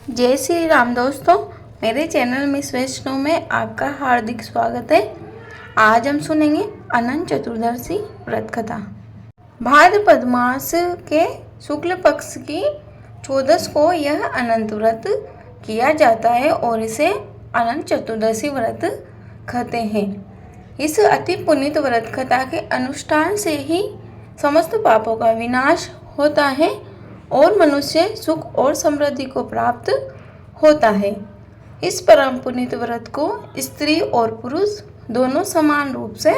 जय श्री राम दोस्तों, मेरे चैनल मिस वैष्णो में आपका हार्दिक स्वागत है। आज हम सुनेंगे अनंत चतुर्दशी व्रत कथा। भाद्रपद मास के शुक्ल पक्ष की 14 को यह अनंत व्रत किया जाता है और इसे अनंत चतुर्दशी व्रत कहते हैं। इस अति पुनीत व्रत कथा के अनुष्ठान से ही समस्त पापों का विनाश होता है और मनुष्य सुख और समृद्धि को प्राप्त होता है। इस परम पुनीत व्रत को स्त्री और पुरुष दोनों समान रूप से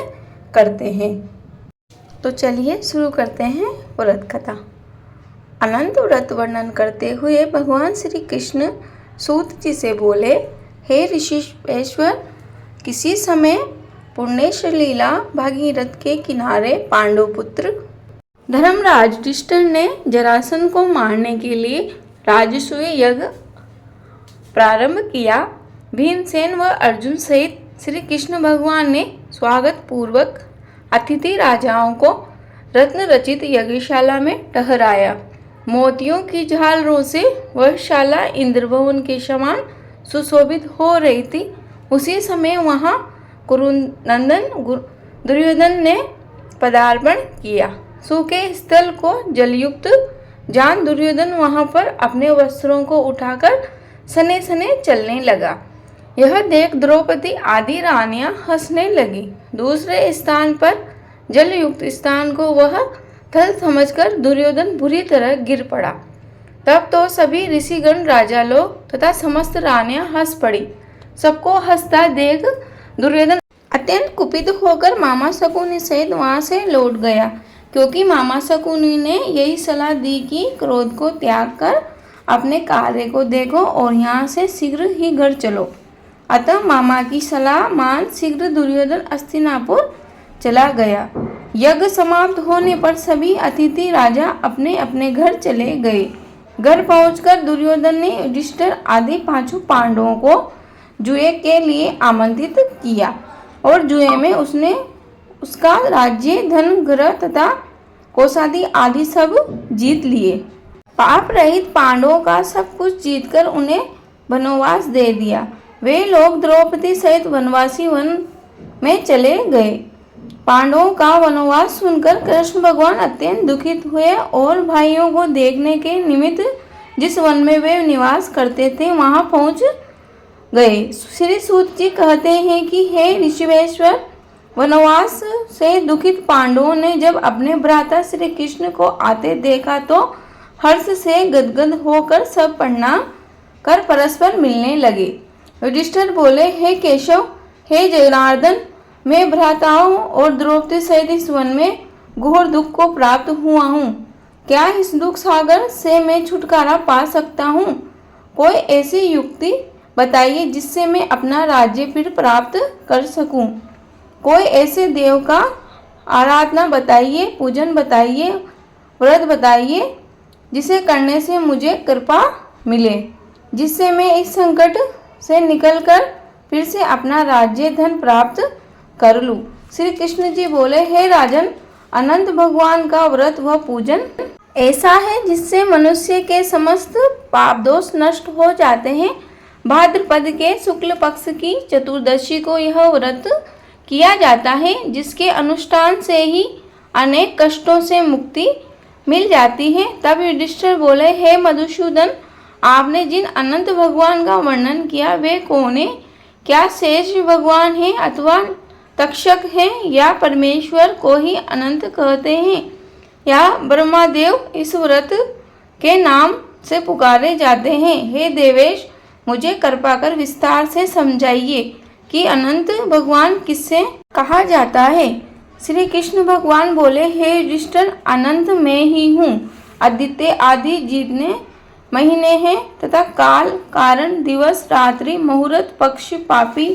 करते हैं। तो चलिए शुरू करते हैं व्रत कथा। अनंत व्रत वर्णन करते हुए भगवान श्री कृष्ण सूत जी से बोले, हे ऋषिश्वर, किसी समय पुण्येश लीला भागीरथ के किनारे पांडुपुत्र धर्मराज युधिष्ठिर ने जरासंध को मारने के लिए राजसूय यज्ञ प्रारंभ किया। भीमसेन व अर्जुन सहित श्री कृष्ण भगवान ने स्वागत पूर्वक अतिथि राजाओं को रत्न रचित यज्ञशाला में ठहराया। मोतियों की झालरों से वह शाला इंद्रभवन के समान सुशोभित हो रही थी। उसी समय वहां कुरुनंदन दुर्योधन ने पदार्पण किया। सूखे स्थल को जलयुक्त जान दुर्योधन वहां पर अपने वस्त्रों को उठाकर सने सने चलने लगा। यह देख द्रौपदी आदि रानियां हंसने लगी। दूसरे स्थान पर जलयुक्त स्थान को वह थल समझकर दुर्योधन बुरी तरह गिर पड़ा। तब तो सभी ऋषिगण, राजा लोग तथा समस्त रानियां हंस पड़ी। सबको हंसता देख दुर्योधन अत्यंत कुपित होकर मामा शकुनी सहित वहां से लौट गया, क्योंकि मामा शकुनी ने यही सलाह दी कि क्रोध को त्याग कर अपने कार्य को देखो और यहाँ से शीघ्र ही घर चलो। अतः मामा की सलाह मान शीघ्र दुर्योधन हस्तिनापुर चला गया। यज्ञ समाप्त होने पर सभी अतिथि राजा अपने अपने घर चले गए। घर पहुंचकर दुर्योधन ने युधिष्ठिर आदि 5 पांडवों को जुए के लिए आमंत्रित किया और जुए में उसने उसका राज्य, धन, गृह तथा कोषादि आदि सब जीत लिए। पाप रहित पांडवों का सब कुछ जीतकर उन्हें वनवास दे दिया। वे लोग द्रौपदी सहित वनवासी वन में चले गए। पांडवों का वनवास सुनकर कृष्ण भगवान अत्यंत दुखित हुए और भाइयों को देखने के निमित्त जिस वन में वे निवास करते थे वहां पहुंच गए। श्री सूत जी कहते हैं कि हे ऋषिवेश्वर, वनवास से दुखित पांडवों ने जब अपने भ्राता श्री कृष्ण को आते देखा तो हर्ष से गदगद होकर सब प्रणाम कर परस्पर मिलने लगे। युधिष्ठिर बोले, हे केशव, हे जनार्दन, मैं भ्राताओं और द्रौपदी सहित इस वन में घोर दुख को प्राप्त हुआ हूँ। क्या इस दुख सागर से मैं छुटकारा पा सकता हूँ? कोई ऐसी युक्ति बताइए जिससे मैं अपना राज्य फिर प्राप्त कर सकूं। कोई ऐसे देव का आराधना बताइए, पूजन बताइए, व्रत बताइए जिसे करने से मुझे कृपा मिले, जिससे मैं इस संकट से निकलकर फिर से अपना राज्य, धन प्राप्त कर लूं। श्री कृष्ण जी बोले, हे राजन, अनंत भगवान का व्रत व पूजन ऐसा है जिससे मनुष्य के समस्त पाप दोष नष्ट हो जाते हैं। भाद्रपद के शुक्ल पक्ष की चतुर्दशी को यह व्रत किया जाता है, जिसके अनुष्ठान से ही अनेक कष्टों से मुक्ति मिल जाती है। तब युधिष्ठिर बोले, हे मधुसूदन, आपने जिन अनंत भगवान का वर्णन किया वे कौन है? क्या शेष भगवान है अथवा तक्षक है या परमेश्वर को ही अनंत कहते हैं या ब्रह्मादेव इस व्रत के नाम से पुकारे जाते हैं? हे देवेश, मुझे कृपा कर विस्तार से समझाइए कि अनंत भगवान किससे कहा जाता है? श्री कृष्ण भगवान बोले, हे युधिष्ठिर, अनंत मैं ही हूँ। आदित्य आदि जितने महीने हैं तथा काल, कारण, दिवस, रात्रि, मुहूर्त, पक्ष, पापी,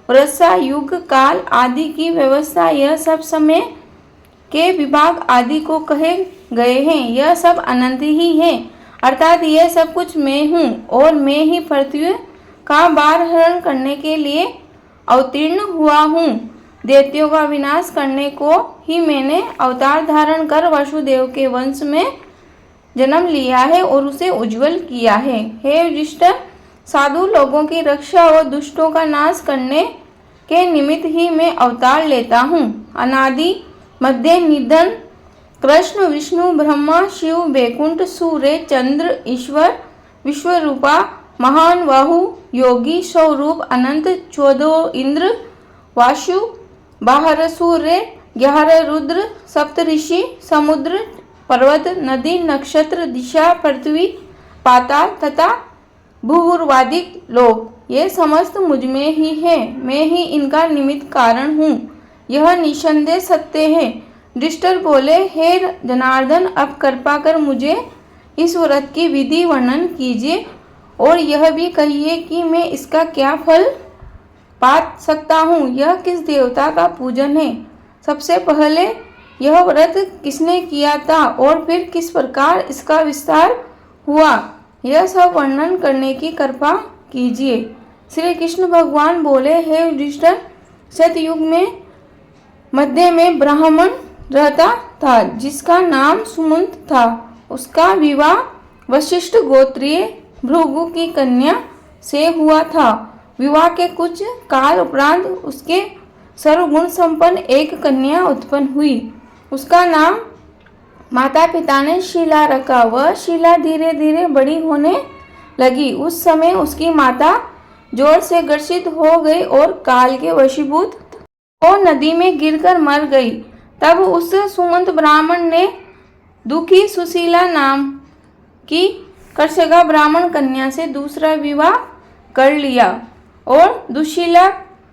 वर्षा, युग, काल आदि की व्यवस्था, यह सब समय के विभाग आदि को कहे गए हैं। यह सब अनंत ही है, अर्थात यह सब कुछ मैं हूँ और मैं ही पृथ्वी का भार हरण करने के लिए अवतीर्ण हुआ हूँ। दैत्यों का विनाश करने को ही मैंने अवतार धारण कर वसुदेव के वंश में जन्म लिया है और उसे उज्जवल किया है। हे युधिष्ठिर, साधु लोगों की रक्षा और दुष्टों का नाश करने के निमित्त ही मैं अवतार लेता हूँ। अनादि मध्य निधन कृष्ण विष्णु ब्रह्मा शिव बैकुंठ सूर्य चंद्र ईश्वर विश्वरूपा महान बाहु योगी स्वरूप अनंत 14 इंद्र वासु 12 सूर्य 11 रुद्र सप्तऋषि समुद्र पर्वत नदी नक्षत्र दिशा पृथ्वी पाताल तथा भूर्वादिक लोक, ये समस्त मुझ में ही है। मैं ही इनका निमित्त कारण हूँ। यह निसंदेह सत्य है। युधिष्ठिर बोले, हे जनार्दन, अब कृपा कर मुझे इस व्रत की विधि वर्णन कीजिए और यह भी कहिए कि मैं इसका क्या फल पा सकता हूँ। यह किस देवता का पूजन है? सबसे पहले यह व्रत किसने किया था और फिर किस प्रकार इसका विस्तार हुआ, यह सब वर्णन करने की कृपा कीजिए। श्री कृष्ण भगवान बोले, हे युधिष्ठिर, सतयुग में मध्य में ब्राह्मण रहता था जिसका नाम सुमंत था। उसका विवाह वशिष्ठ गोत्रीय भृगु की कन्या से हुआ था। विवाह के कुछ काल उपरांत उसके सर्वगुण संपन्न एक कन्या उत्पन्न हुई। उसका नाम माता पिता ने शीला रखा। वह शीला धीरे धीरे बड़ी होने लगी। उस समय उसकी माता जोर से ग्रसित हो गई और काल के वशीभूत वो नदी में गिरकर मर गई। तब उस सुमंत ब्राह्मण ने दुखी सुशीला नाम की कर्षका ब्राह्मण कन्या से दूसरा विवाह कर लिया और दुशीला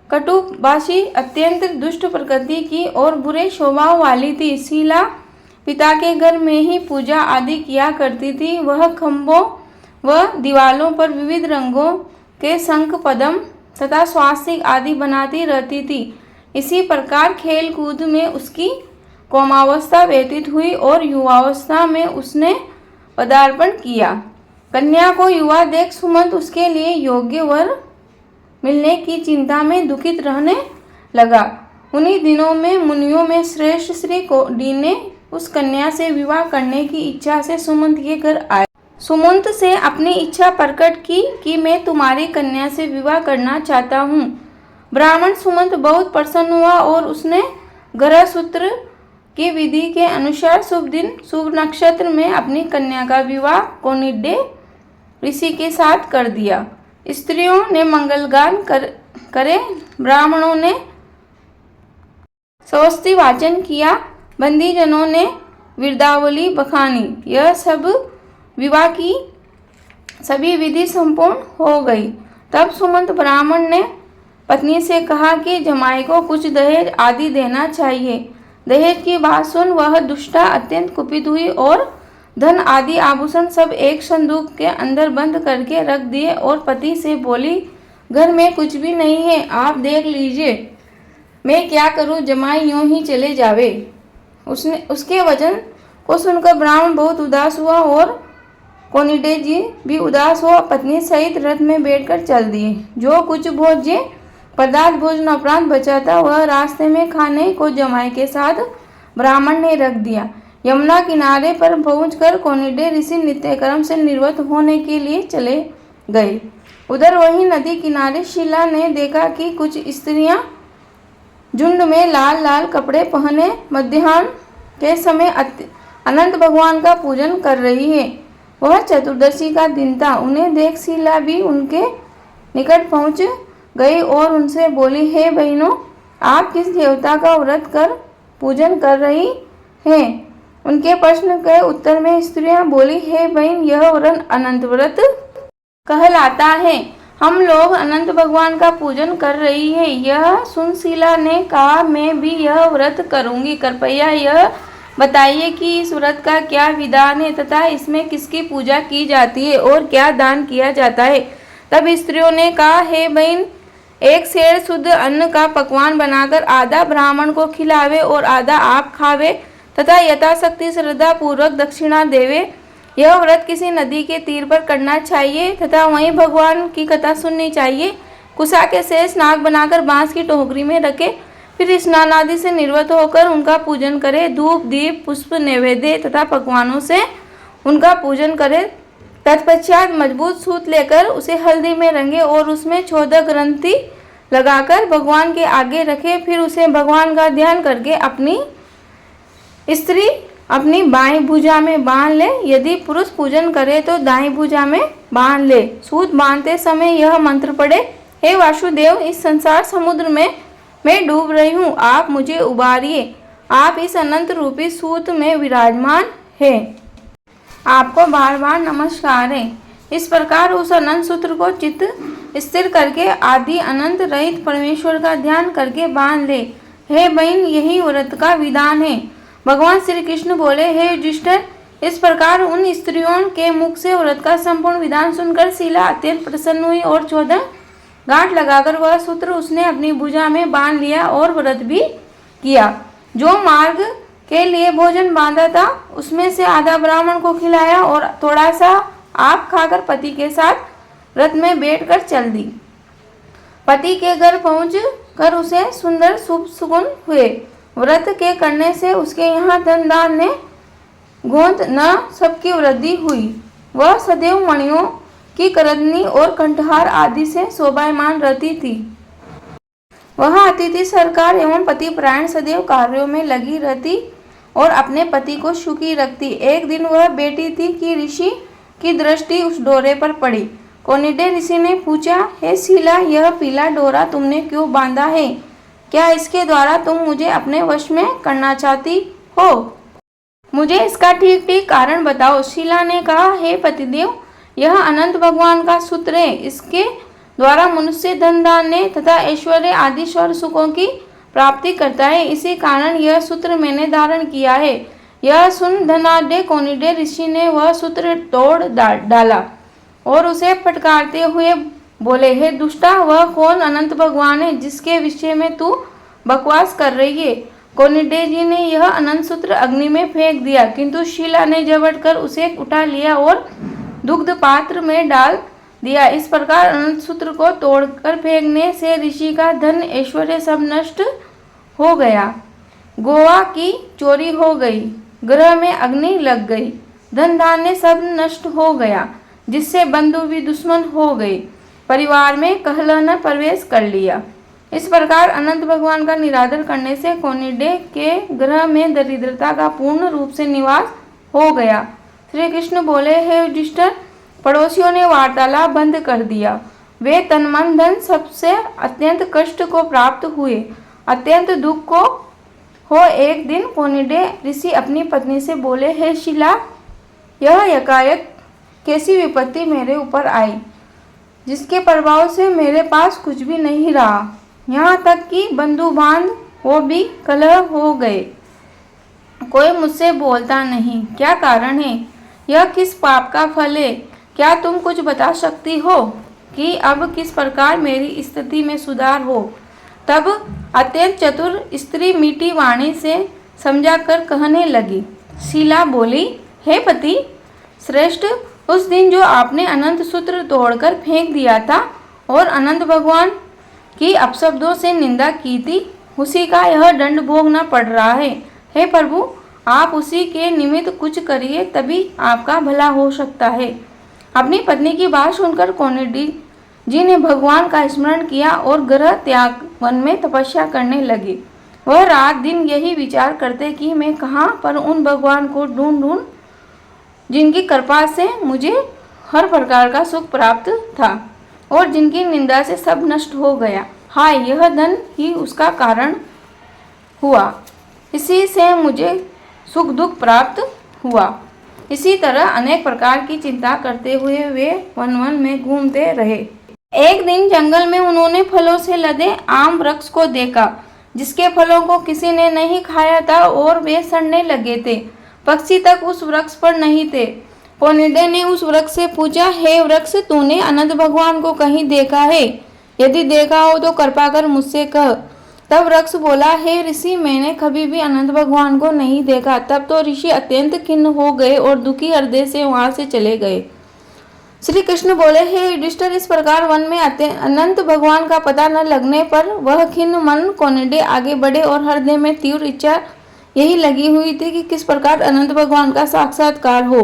कटुभाषी अत्यंत दुष्ट प्रकृति की और बुरे स्वभाव वाली थी। शीला पिता के घर में ही पूजा आदि किया करती थी। वह खंभों व दीवालों पर विविध रंगों के शंख पद्म तथा स्वास्तिक आदि बनाती रहती थी। इसी प्रकार खेल कूद में उसकी कौमावस्था व्यतीत हुई और युवावस्था में उसने पदार्पण किया। कन्या को युवा देख सुमंत उसके लिए योग्य वर मिलने की चिंता में दुखित रहने लगा। उन्हीं दिनों में मुनियों में श्रेष्ठ श्री कौंडिन्य ने उस कन्या से विवाह करने की इच्छा से सुमंत के घर आए। सुमंत से अपनी इच्छा प्रकट की कि मैं तुम्हारी कन्या से विवाह करना चाहता हूँ। ब्राह्मण सुमंत बहुत प्रसन्न हुआ और उसने ग्रह सूत्र की विधि के अनुसार शुभ दिन शुभ नक्षत्र में अपनी कन्या का विवाह कौंडिन्य ऋषि के साथ कर दिया। स्त्रियों ने मंगलगान करे, ब्राह्मणों ने स्वस्ति वाचन किया, बंदीजनों ने वीरदावली बखानी। यह सब विवाह की सभी विधि संपूर्ण हो गई। तब सुमंत ब्राह्मण ने पत्नी से कहा कि जमाई को कुछ दहेज आदि देना चाहिए। दहेज की बात सुन वह दुष्टा अत्यंत कुपित हुई और धन आदि आभूषण सब एक संदूक के अंदर बंद करके रख दिए और पति से बोली, घर में कुछ भी नहीं है, आप देख लीजिए, मैं क्या करूं, जमाई यूं ही चले जावे। उसके वचन को सुनकर ब्राह्मण बहुत उदास हुआ और कौंडिन्य जी भी उदास हो पत्नी सहित रथ में बैठकर चल दिए। जो कुछ भोज्य पदार्थ भोजन उपरांत बचा था वह रास्ते में खाने को जमाई के साथ ब्राह्मण ने रख दिया। यमुना किनारे पर पहुंचकर कौंडिन्य ऋषि नित्यकर्म से निवृत्त होने के लिए चले गए। उधर वहीं नदी किनारे शीला ने देखा कि कुछ स्त्रियां झुंड में लाल लाल कपड़े पहने मध्याह्न के समय अनंत भगवान का पूजन कर रही है। वह चतुर्दशी का दिन था। उन्हें देख शीला भी उनके निकट पहुंच गई और उनसे बोली, हे बहनों, आप किस देवता का व्रत कर पूजन कर रही हैं? उनके प्रश्न के उत्तर में स्त्रियां बोली, हे बहन, यह व्रत अनंत व्रत कहलाता है। हम लोग अनंत भगवान का पूजन कर रही है। यह सुन शीला ने कहा, मैं भी यह व्रत करूंगी। कृपया यह बताइए कि इस व्रत का क्या विधान है तथा इसमें किसकी पूजा की जाती है और क्या दान किया जाता है। तब स्त्रियों ने कहा, हे बहन, एक सेर शुद्ध अन्न का पकवान बनाकर आधा ब्राह्मण को खिलावे और आधा आप खावे तथा यथाशक्ति श्रद्धा पूर्वक दक्षिणा देवे। यह व्रत किसी नदी के तीर पर करना चाहिए तथा वहीं भगवान की कथा सुननी चाहिए। कुशा के शेष नाग बनाकर बांस की टोकरी में रखे, फिर स्नान आदि से निवृत्त होकर उनका पूजन करे। धूप दीप पुष्प नैवेद्य तथा पकवानों से उनका पूजन करे। तत्पश्चात मजबूत सूत लेकर उसे हल्दी में रंगे और उसमें 14 ग्रंथि लगाकर भगवान के आगे रखे। फिर उसे भगवान का ध्यान करके अपनी स्त्री अपनी बाईं भुजा में बांध ले। यदि पुरुष पूजन करे तो दाईं भुजा में बांध ले। सूत बांधते समय यह मंत्र पढ़े, हे वासुदेव, इस संसार समुद्र में मैं डूब रही हूँ, आप मुझे उबारिए। आप इस अनंत रूपी सूत में विराजमान है, आपको बार बार नमस्कार है। इस प्रकार उस अनंत सूत्र को चित्त स्थिर करके आदि अनंत रहित परमेश्वर का ध्यान करके बांध ले। हे बहन, यही व्रत का विधान है। भगवान श्री कृष्ण बोले, हे युधिष्ठिर, इस प्रकार उन स्त्रियों के मुख से व्रत का संपूर्ण विधान सुनकर शीला अत्यंत प्रसन्न हुई और 14 गांठ लगाकर वह सूत्र उसने अपनी भुजा में बांध लिया और व्रत भी किया। जो मार्ग के लिए भोजन बांधा था उसमें से आधा ब्राह्मण को खिलाया और थोड़ा सा आप खाकर पति के साथ रथ में बैठकर चल दी। पति के घर पहुंच कर उसे सुंदर शुभ सुगुन हुए। व्रत के करने से उसके यहाँ धन दान ने गोंद न सबकी वृद्धि हुई। वह सदैव मणियों की करदनी और कंठहार आदि से शोभायमान रहती थी। वह अतिथि सरकार एवं पति परायण सदैव कार्यों में लगी रहती और अपने पति को सुखी रखती। एक दिन वह बैठी थी कि ऋषि की दृष्टि उस डोरे पर पड़ी। कोनिडे ऋषि ने पूछा, हे शीला, यह पीला डोरा तुमने क्यों बांधा है? क्या इसके द्वारा तुम मुझे अपने वश में करना चाहती हो? मुझे इसका ठीक ठीक कारण बताओ। शीला ने कहा, हे पतिदेव, यह अनंत भगवान का सूत्र है। इसके द्वारा मनुष्य धन धान्य तथा ऐश्वर्य आदि सर्व सुखों की प्राप्ति करता है। इसी कारण यह सूत्र मैंने धारण किया है। यह सुन धनाढ्य कोनिडे ऋषि ने वह सूत्र तोड़ डाला और उसे फटकारते हुए बोले, हे दुष्टा, वह कौन अनंत भगवान है जिसके विषय में तू बकवास कर रही है? कोनिडे जी ने यह अनंत सूत्र अग्नि में फेंक दिया, किंतु शीला ने झपट कर उसे उठा लिया और दुग्ध पात्र में डाल दिया। इस प्रकार अनंत सूत्र को तोड़कर फेंकने से ऋषि का धन ऐश्वर्य सब नष्ट हो गया। गोवा की चोरी हो गई, गृह में अग्नि लग गई, धन धान्य सब नष्ट हो गया, जिससे बंधु भी दुश्मन हो गए, परिवार में कलह ने प्रवेश कर लिया। इस प्रकार अनंत भगवान का निरादर करने से कोनिडे के गृह में दरिद्रता का पूर्ण रूप से निवास हो गया। श्री कृष्ण बोले, हे युधिष्ठिर, पड़ोसियों ने वार्तालाप बंद कर दिया। वे तन मन धन सबसे अत्यंत कष्ट को प्राप्त हुए, अत्यंत दुख को हो। एक दिन कोनिडे ऋषि अपनी पत्नी से बोले, हे शीला, यह एकाएक कैसी विपत्ति मेरे ऊपर आई, जिसके प्रभाव से मेरे पास कुछ भी नहीं रहा, यहाँ तक कि बंधु बांधव भी कलह हो गए। कोई मुझसे बोलता नहीं, क्या कारण है? यह किस पाप का फल है? क्या तुम कुछ बता सकती हो कि अब किस प्रकार मेरी स्थिति में सुधार हो? तब अत्यंत चतुर स्त्री मीठी वाणी से समझा कर कहने लगी। शीला बोली, हे पति श्रेष्ठ, उस दिन जो आपने अनंत सूत्र तोड़कर फेंक दिया था और अनंत भगवान की अपशब्दों से निंदा की थी, उसी का यह दंड भोगना पड़ रहा है। हे प्रभु, आप उसी के निमित्त कुछ करिए, तभी आपका भला हो सकता है। अपनी पत्नी की बात सुनकर कोनिडे जी ने भगवान का स्मरण किया और गृह त्याग वन में तपस्या करने लगे। वह रात दिन यही विचार करते कि मैं कहाँ पर उन भगवान को ढूंढूं जिनकी कृपा से मुझे हर प्रकार का सुख प्राप्त था और जिनकी निंदा से सब नष्ट हो गया। हाय, यह धन ही उसका कारण हुआ, इसी से मुझे सुख दुख प्राप्त हुआ। इसी तरह अनेक प्रकार की चिंता करते हुए वे वन वन में घूमते रहे। एक दिन जंगल में उन्होंने फलों से लदे आम वृक्ष को देखा, जिसके फलों को किसी ने नहीं खाया था और वे सड़ने लगे थे। पक्षी तक उस वृक्ष पर नहीं थे। कोनिडे ने उस वृक्ष से पूछा, हे वृक्ष, तूने अनंत भगवान को कहीं देखा है? यदि देखा हो तो कृपा कर मुझसे कह। तब वृक्ष बोला, हे ऋषि, मैंने कभी भी अनंत भगवान को नहीं देखा। तब तो ऋषि अत्यंत खिन्न हो गए और दुखी हृदय से वहां से चले गए। श्री कृष्ण बोले, हे युधिष्ठिर, इस प्रकार वन में अनंत भगवान का पता न लगने पर वह खिन्न मन कोनिडे आगे बढ़े और हृदय में तीव्र इच्छा यही लगी हुई थी कि किस प्रकार अनंत भगवान का साक्षात्कार हो।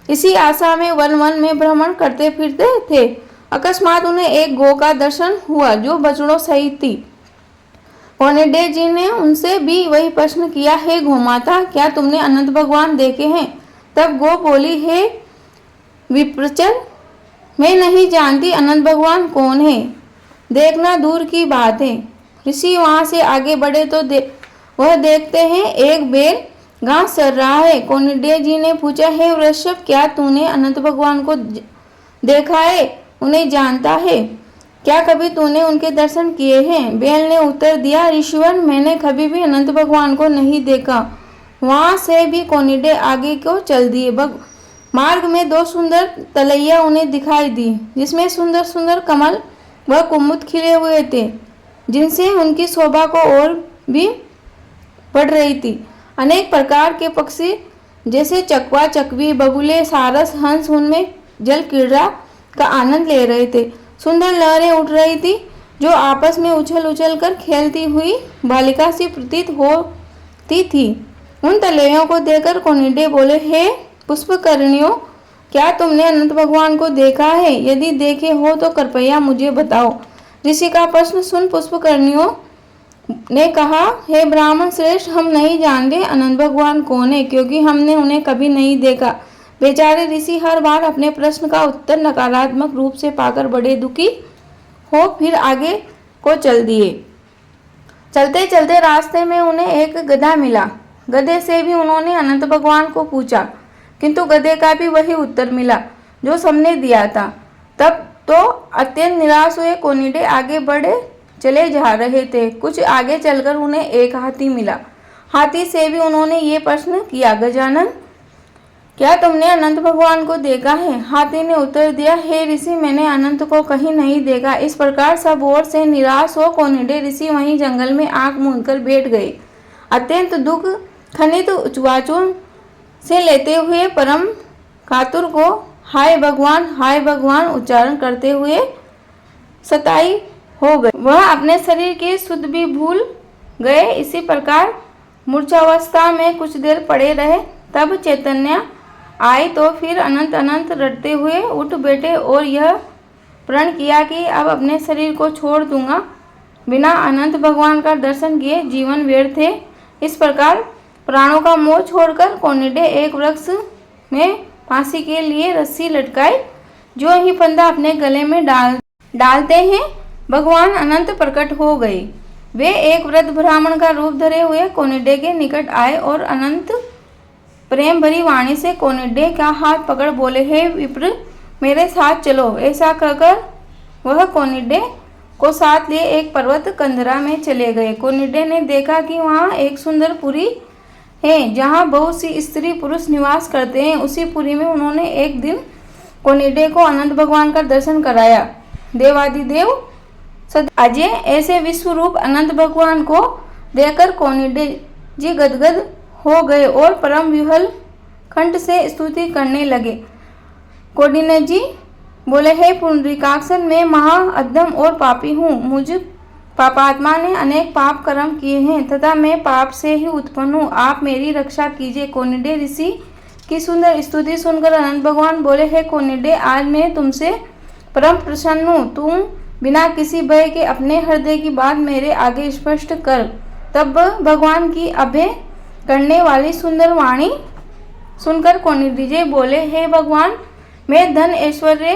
इसी आशा में वन वन में भ्रमण करते फिरते थे। अकस्मात उन्हें एक गौ का दर्शन हुआ जो बछड़ों सहित थी। कोनिडे जी ने उनसे भी वही प्रश्न किया, हे गोमाता, क्या तुमने अनंत भगवान देखे हैं? तब गौ बोली, हे विप्रचर, मैं नहीं जानती अनंत भगवान कौन है, देखना दूर की बात है। ऋषि वहां से आगे बढ़े तो वह देखते हैं एक बैल घास चर रहा है। कोनिडे जी ने पूछा, हे वृषभ, क्या तूने अनंत भगवान को देखा है, उन्हें जानता है? क्या कभी तूने उनके दर्शन किए हैं? बैल ने उत्तर दिया, ऋषिवर, मैंने कभी भी अनंत भगवान को नहीं देखा। वहां से भी कोनिडे आगे को चल दिए। मार्ग में दो सुंदर तलैया उन्हें दिखाई दी, जिसमें सुंदर सुंदर कमल व कुमुद खिले हुए थे, जिनसे उनकी शोभा को और भी बढ़ रही थी। अनेक प्रकार के पक्षी जैसे चकवा, चकवी, बगुले, सारस, हंस उनमें जल क्रीड़ा का आनंद ले रहे थे। सुंदर लहरें उठ रही थी जो आपस में उछल उछल कर खेलती हुई बालिका सी प्रतीत होती थी। उन तलैयों को देखकर कोनिडे बोले, हे पुष्पकर्णियों, क्या तुमने अनंत भगवान को देखा है? यदि देखे हो तो कृपया मुझे बताओ। ऋषि का प्रश्न सुन पुष्पकर्णियों ने कहा, हे ब्राह्मण श्रेष्ठ, हम नहीं जानते अनंत भगवान कौन है, क्योंकि हमने उन्हें कभी नहीं देखा। बेचारे ऋषि हर बार अपने प्रश्न का उत्तर नकारात्मक रूप से पाकर बड़े दुखी हो फिर आगे को चल दिए। चलते चलते रास्ते में उन्हें एक गधा मिला। गधे से भी उन्होंने अनंत भगवान को पूछा, किंतु गधे का भी वही उत्तर मिला जो सबने दिया था। तब तो अत्यंत निराश हुए कोनिडे आगे बढ़े चले जा रहे थे। कुछ आगे चलकर उन्हें एक हाथी मिला। हाथी से भी उन्होंने ये प्रश्न किया, गजानन, क्या तुमने अनंत भगवान को देखा है? हाथी ने उत्तर दिया, हे ऋषि, मैंने अनंत को कहीं नहीं देखा। इस प्रकार सब ओर से निराश हो कोनिडे ऋषि वहीं जंगल में आंख मूंदकर बैठ गए। अत्यंत दुख खनित उच्चवाचों से लेते हुए परम कातुर को हाय भगवान उच्चारण करते हुए सताई हो गए। वह अपने शरीर की शुद्ध भी भूल गए। इसी प्रकार मूर्छावस्था में कुछ देर पड़े रहे। तब चैतन्य आई तो फिर अनंत अनंत रटते हुए उठ बैठे और यह प्रण किया कि अब अपने शरीर को छोड़ दूंगा। बिना अनंत भगवान का दर्शन किए जीवन व्यर्थ है। इस प्रकार प्राणों का मोह छोड़कर कोनिडे एक वृक्ष में फांसी के लिए रस्सी लटकाई। जो ही फंदा अपने गले में डालते हैं भगवान अनंत प्रकट हो गए। वे एक वृद्ध ब्राह्मण का रूप धरे हुए कोनिडे के निकट आए और अनंत प्रेम भरी वाणी से कोनिडे का हाथ पकड़ बोले, हे विप्र, मेरे साथ चलो। ऐसा कहकर वह कोनिडे को साथ लिए एक पर्वत कंदरा में चले गए। कोनिडे ने देखा कि वहाँ एक सुंदर पुरी है जहाँ बहुत सी स्त्री पुरुष निवास करते हैं। उसी पुरी में उन्होंने एक दिन कोनिडे को अनंत भगवान का दर्शन कराया। देवादिदेव अजय ऐसे विश्व रूप अनंत भगवान को देखकर कोनिडे जी गदगद हो गए और परम विह्वल कंठ से स्तुति करने लगे। कोनिडे जी बोले, हे पुंडरीकाक्षन, मैं महा अधम और पापी हूँ। मुझ पापात्मा ने अनेक पाप कर्म किए हैं तथा मैं पाप से ही उत्पन्न हूँ। आप मेरी रक्षा कीजिए। कोनिडे ऋषि की सुंदर स्तुति सुनकर अनंत भगवान बोले, हे कोनिडे, आज मैं तुमसे परम प्रसन्न हूँ। तुम बिना किसी भय के अपने हृदय की बात मेरे आगे स्पष्ट कर। तब भगवान की अभय करने वाली सुंदर वाणी सुनकर कोनिडे जी बोले, हे भगवान, मैं धन ऐश्वर्य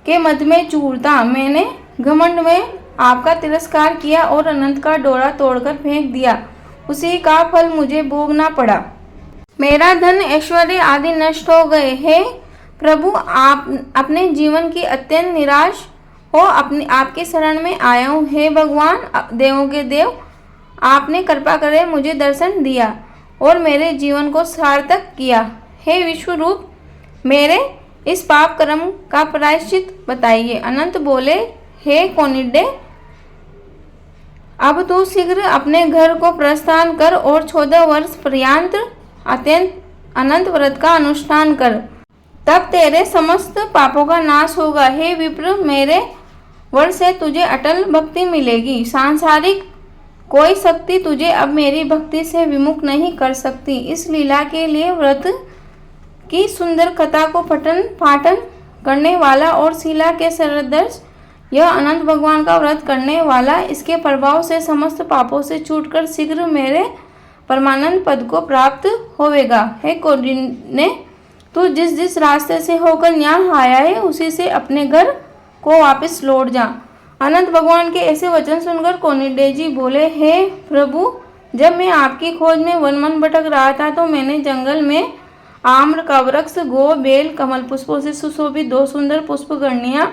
के मद में चूर था। मैंने घमंड में आपका तिरस्कार किया और अनंत का डोरा तोड़कर फेंक दिया। उसी का फल मुझे भोगना पड़ा। मेरा धन ऐश्वर्य आदि नष्ट हो गए। हे प्रभु, आप अपने जीवन की अत्यंत निराश हो आपके शरण में आया हूँ। हे भगवान, देवों के देव, आपने कृपा करे मुझे दर्शन दिया और मेरे जीवन को सार्थक किया। हे विश्व रूप, मेरे इस पाप कर्म का प्रायश्चित बताइए। अनंत बोले, हे कोनिडे, अब तू शीघ्र अपने घर को प्रस्थान कर और 14 वर्ष पर्यंत अत्यंत अनंत व्रत का अनुष्ठान कर। तब तेरे समस्त पापों का नाश होगा। हे विप्र, मेरे वर से तुझे अटल भक्ति मिलेगी। सांसारिक कोई शक्ति तुझे अब मेरी भक्ति से विमुख नहीं कर सकती। इस लीला के लिए व्रत की सुंदर कथा को पठन पाठन करने वाला और शिला के सरदर्श यह अनंत भगवान का व्रत करने वाला इसके प्रभाव से समस्त पापों से छूटकर शीघ्र मेरे परमानंद पद को प्राप्त होवेगा। हे कौंडिन्य, तू जिस जिस रास्ते से होकर यहाँ आया है उसी से अपने घर को वापस लौट जा। अनंत भगवान के ऐसे वचन सुनकर कौंडिन्य जी बोले, हे प्रभु, जब मैं आपकी खोज में वन भटक रहा था तो मैंने जंगल में आम्र का वृक्ष, गो, बेल, कमल पुष्पों से सुशोभित 2 सुंदर पुष्पगणियाँ,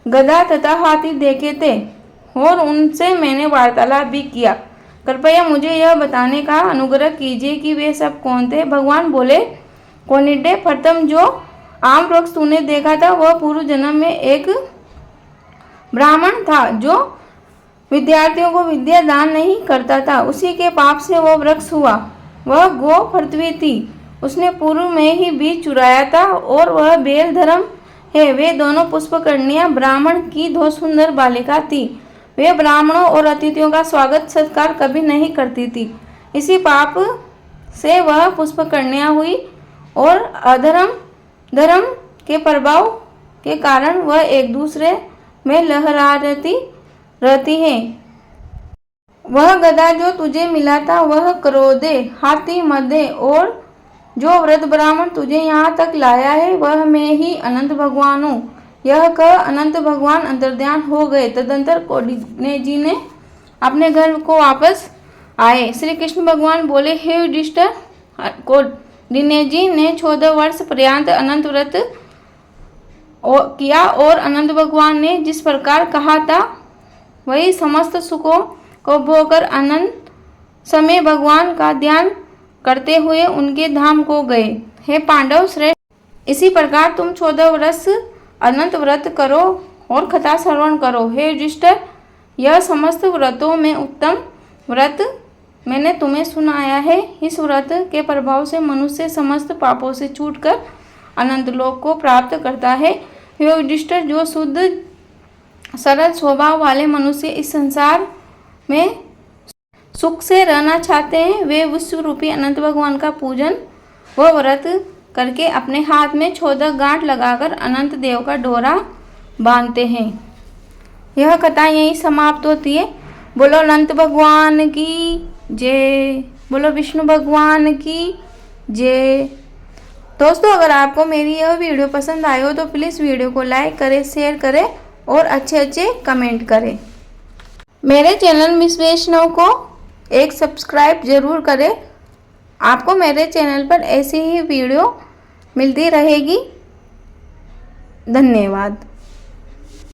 गधा तथा हाथी देखे थे और उनसे मैंने वार्तालाप भी किया। कृपया मुझे यह बताने का अनुग्रह कीजिए कि वे सब कौन थे। भगवान बोले, कौंडिन्य, प्रथम जो आम वृक्ष तूने देखा था वह पूर्व जन्म में एक ब्राह्मण था जो विद्यार्थियों को विद्या दान नहीं करता था। उसी के पाप से वह वृक्ष हुआ। वह गो पृथ्वी थी, उसने पूर्व में ही बीज चुराया था। और वह बेल धर्म है। वे दोनों पुष्पकन्या ब्राह्मण की 2 सुंदर बालिका थी। वे ब्राह्मणों और अतिथियों का स्वागत सत्कार कभी नहीं करती थी। इसी पाप से वह पुष्पकन्या हुई और अधर्म धर्म के प्रभाव के कारण वह एक दूसरे में लहरा रहती है। वह गधा जो तुझे मिला था वह क्रोधे, हाथी मदे और जो वृद्ध ब्राह्मण तुझे यहाँ तक लाया है वह मैं ही अनंत भगवान हूँ। यह कह अनंत भगवान अंतर्ध्यान हो गए। तदंतर कौंडिन्य जी ने अपने घर को वापस आए। श्री कृष्ण भगवान बोले, हे युधिष्ठिर, कौंडिन्य जी ने 14 वर्ष पर्यंत अनंत व्रत किया और अनंत भगवान ने जिस प्रकार कहा था वही समस्त सुखों को भोगकर अनंत समय भगवान का ध्यान करते हुए उनके धाम को गए। हे पांडव श्रेष्ठ, इसी प्रकार तुम 14 वर्ष अनंत व्रत करो और कथा श्रवण करो। हे युधिष्ठिर, यह समस्त व्रतों में उत्तम व्रत मैंने तुम्हें सुनाया है। इस व्रत के प्रभाव से मनुष्य समस्त पापों से छूटकर अनंत लोक को प्राप्त करता है। हे युधिष्ठिर, जो शुद्ध सरल स्वभाव वाले मनुष्य इस संसार में सुख से रहना चाहते हैं वे विश्व रूपी अनंत भगवान का पूजन व व्रत करके अपने हाथ में 14 गांठ लगाकर अनंत देव का डोरा बांधते हैं। यह कथा यहीं समाप्त होती है। बोलो अनंत भगवान की जय, बोलो विष्णु भगवान की जय। दोस्तों, अगर आपको मेरी यह वीडियो पसंद आई हो तो प्लीज़ वीडियो को लाइक करें, शेयर करें और अच्छे कमेंट करें। मेरे चैनल मिस वैष्णव को एक सब्सक्राइब जरूर करें। आपको मेरे चैनल पर ऐसी ही वीडियो मिलती रहेगी। धन्यवाद।